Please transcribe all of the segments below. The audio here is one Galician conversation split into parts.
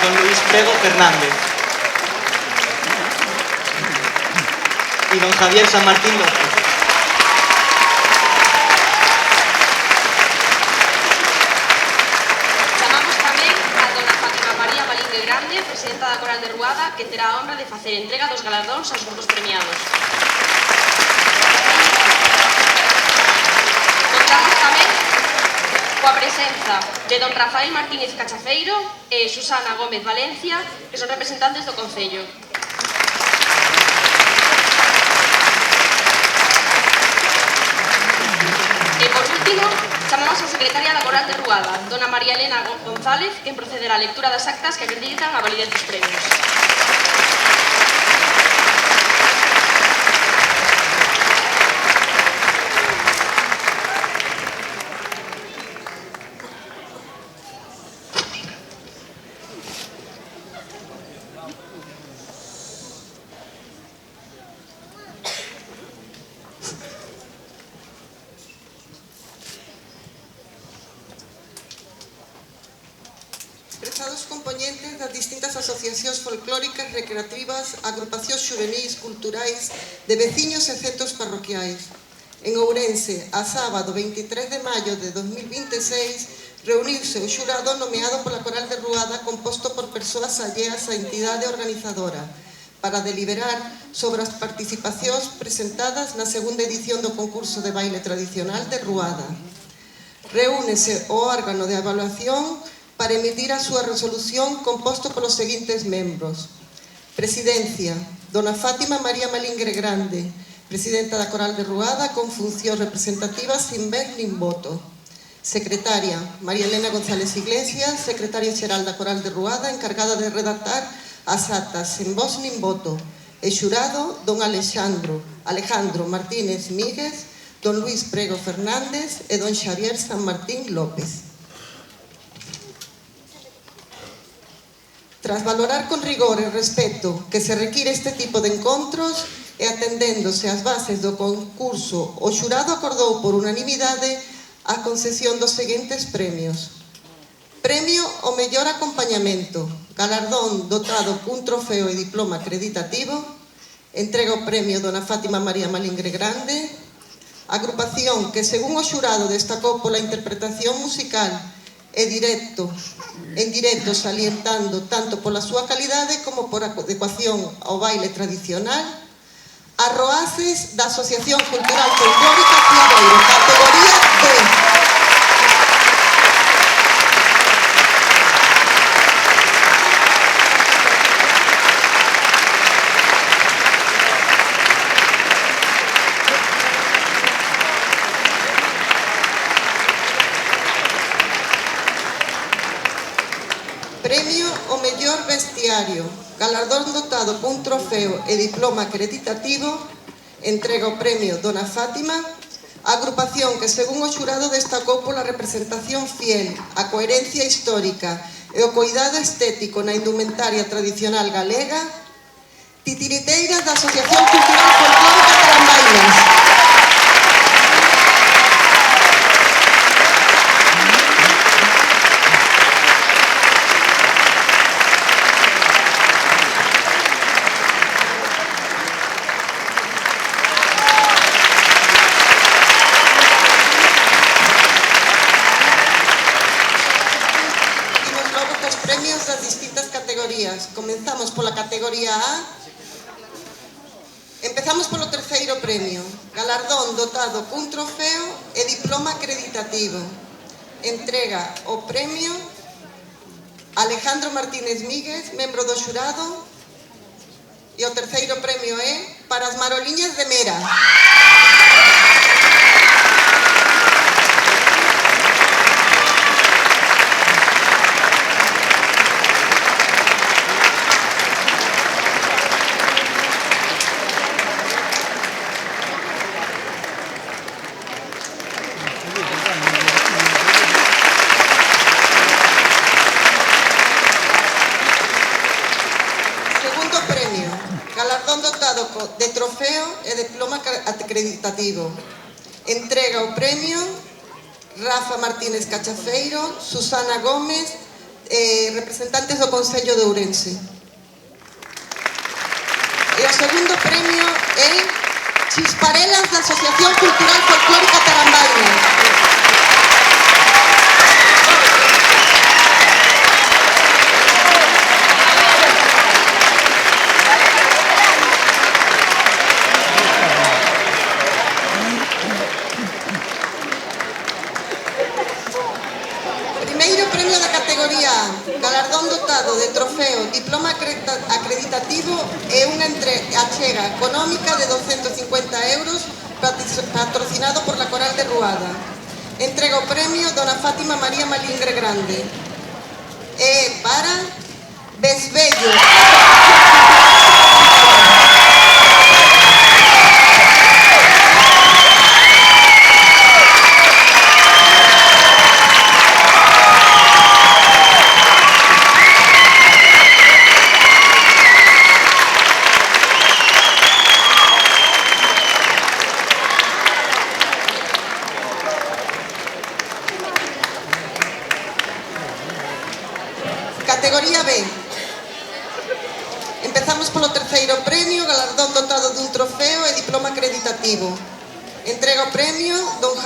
don Luis Prego Fernández y don Javier San Martín López. Chamamos tamén a dona Fátima María Malingue Grande, presidenta da Coral de Ruada, que terá a honra de facer entrega dos galardóns aos grupos premiados. Contamos tamén coa presenza de don Rafael Martínez Cachafeiro e Susana Gómez Valencia, que son representantes do Concello. E por último, chamamos a secretaria da Coral de Ruada, dona María Elena González, que procederá a lectura das actas que acreditan a validez dos premios. Prezados compoñentes das distintas asociacións folclóricas, recreativas, agrupacións xuvenís, culturais, de veciños e centros parroquiais. En Ourense, a sábado 23 de maio de 2026, reuniuse o xurado nomeado pola Coral de Ruada, composto por persoas alleas á entidade organizadora, para deliberar sobre as participacións presentadas na segunda edición do concurso de baile tradicional de Ruada. Reúnese o órgano de evaluación para emitir a súa resolución, composto polos seguintes membros. Presidencia, dona Fátima María Malingue Grande, presidenta da Coral de Ruada, con funcións representativas sin ver nin voto. Secretaria, María Elena González Iglesias, secretaria xeral da Coral de Ruada, encargada de redactar as actas sen voz nin voto. E xurado, don Alejandro Martínez Míguez, don Luis Prego Fernández e don Xavier San Martín López. Tras valorar con rigor e respeto que se require este tipo de encontros e atendéndose ás bases do concurso, o xurado acordou por unanimidade a concesión dos seguintes premios. Premio ao mellor acompañamento, galardón dotado cun trofeo e diploma acreditativo, entrega o premio dona Fátima María Malingue Grande, agrupación que según o xurado destacou pola interpretación musical en directo salientando tanto pola súa calidade como por adecuación ao baile tradicional, a Roaces da Asociación Cultural Folclórica Claveiro, categoría D. Premio ao mellor vestiario, galardón dotado cun trofeo e diploma acreditativo, entrega o premio dona Fátima, agrupación que según o xurado destacou pola representación fiel, a coherencia histórica e o cuidado estético na indumentaria tradicional galega, titiriteiras da Asociación Cultural Folclórica Carambainas. Premios das distintas categorías. Comenzamos pola categoría A. Empezamos polo terceiro premio, galardón dotado cun trofeo e diploma acreditativo. Entrega o premio Alejandro Martínez Míguez, membro do xurado, e o terceiro premio é para as Maroliñas de Mera. Galardón dotado de trofeo e diploma acreditativo. Entrega o premio Rafa Martínez Cachafeiro, Susana Gómez, representantes do Concello de Ourense. E o segundo premio é Chisparelas da Asociación Cultural Folclórica Tarambaina. Primeiro premio da categoría galardón dotado de trofeo diploma acreditativo e unha achega económica de 250 euros patrocinado por la Coral de Ruada. Entrega o premio Dona Fátima María Malingre Grande. E para Besbello. Categoría B. Empezamos polo terceiro premio, galardón dotado dun trofeo e diploma acreditativo. Entrega o premio don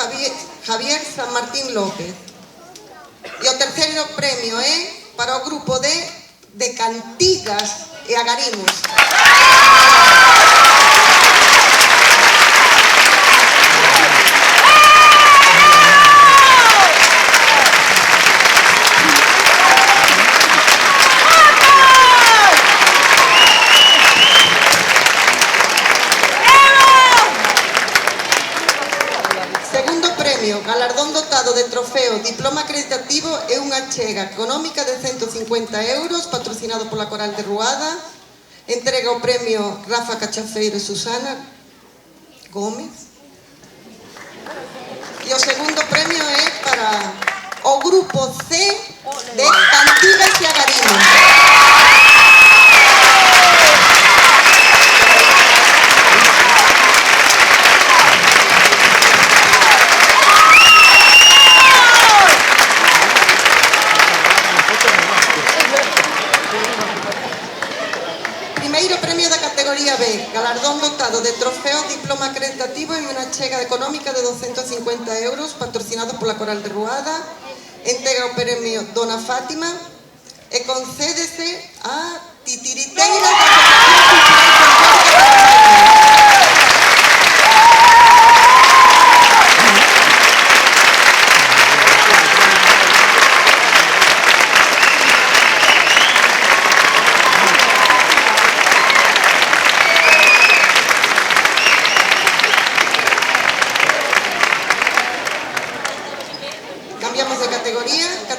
Javier San Martín López. E o terceiro premio é para o grupo de Cantigas e Agarimos. Galardón dotado de trofeo, diploma acreditativo e unha achega económica de 150 euros patrocinado pola Coral de Ruada. Entrega o premio Rafa Cachafeiro e Susana Gómez. E o segundo premio é para o grupo C de Cantigas e Agarimos. B, galardón dotado de trofeo, diploma acreditativo e unha achega económica de 250 euros patrocinado pola Coral de Ruada. Entrega o premio Dona Fátima e concédese a Titiriteira da Asociación Cultural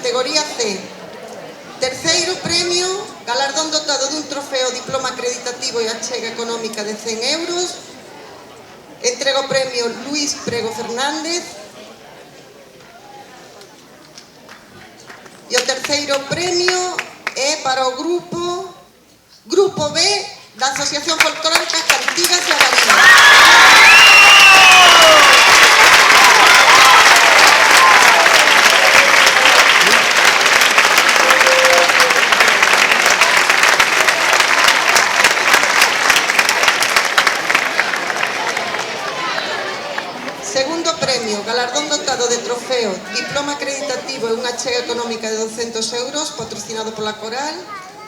Categoría C. Terceiro premio, galardón dotado dun trofeo, diploma acreditativo e achega económica de 100 euros. Entrega o premio Luis Prego Fernández. E o terceiro premio é para o Grupo B da Asociación Folclórica Cantigas e Agarimos. Segundo premio, galardón dotado de trofeo, diploma acreditativo e unha achega económica de 200 euros patrocinado pola Coral.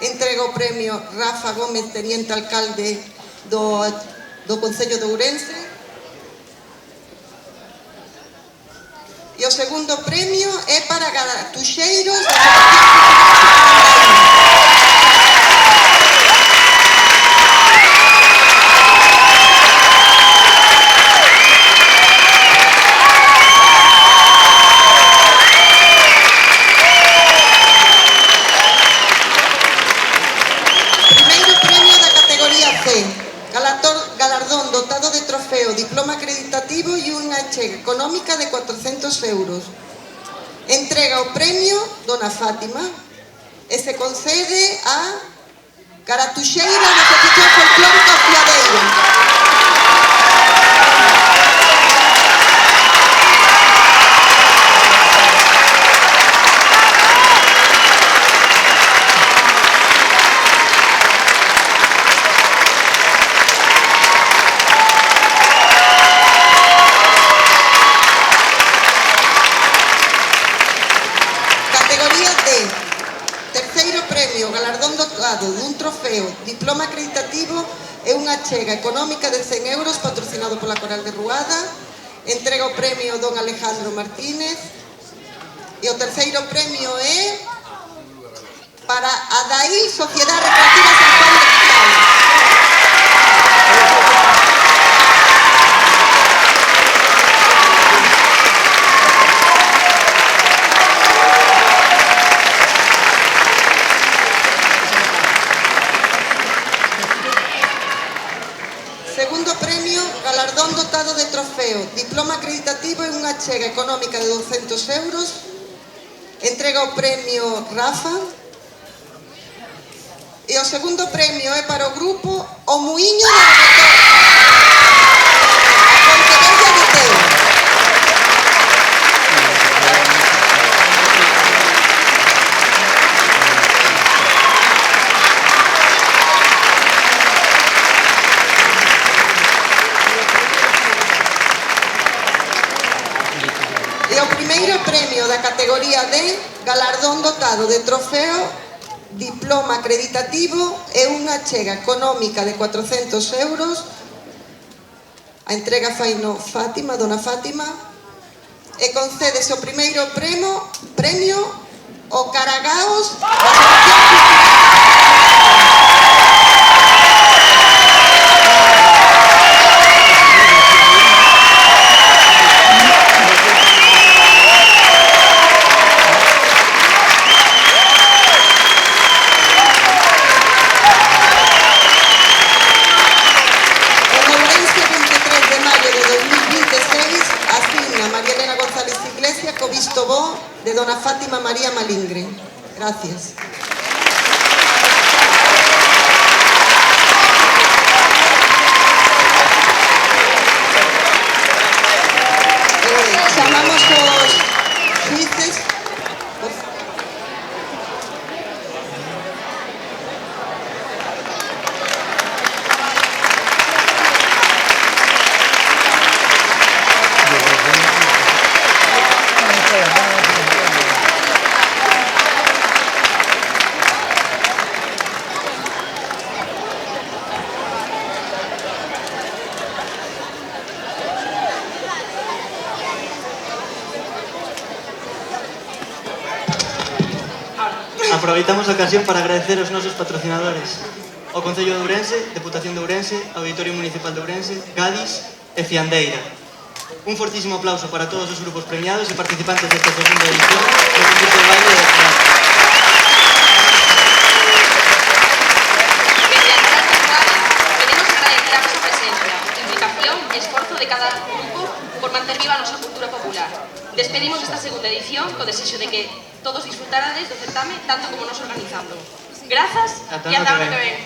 Entrega o premio Rafa Gómez, teniente alcalde do Concello de Ourense. E o segundo premio é para Garatuxeiros da Asociación galardón dotado de trofeo, diploma acreditativo e unha achega económica de 400 euros. Entrega o premio Dona Fátima e se concede a Garatuxeira da Asociación Folclórica Fiadeira. categoría D, terceiro premio, galardón dotado dun trofeo, diploma acreditativo e unha achega económica de 100 euros patrocinado pola Coral de Ruada. Entrega o premio don Alejandro Martínez. E o terceiro premio é para a DAI Sociedade Recreativa San Juan de Quitao. Segundo premio, galardón dotado de trofeo, diploma acreditativo e unha achega económica de 200 euros. Entrega o premio Rafa. E o segundo premio é para o grupo O Muiño de Rebotón, a Pontevella de Teo. E o primeiro premio da categoría D, galardón dotado de trofeo, diploma acreditativo e unha achega económica de 400 euros. A entrega faino Fátima, dona Fátima, e concédese o primeiro premio o Caragaos da Asociación co visto bo de dona Fátima María Malingre. Gracias. Chamamos os xuíces. Aproveitamos a ocasión para agradecer aos nosos patrocinadores: o Concello de Ourense, Deputación de Ourense, Auditorio Municipal de Ourense, Gadis e Fiandeira. Un fortísimo aplauso para todos os grupos premiados e participantes desta segunda edición do concurso de baile de Estrada. Mediante estos cuales queremos agradecer a vosa presencia, implicación e esforzo de cada grupo por manter viva a nosa cultura popular. Despedimos esta segunda edición co desexo de que todos disfrutarades do certame tanto como nos organizando. Grazas e ata o ano que ven.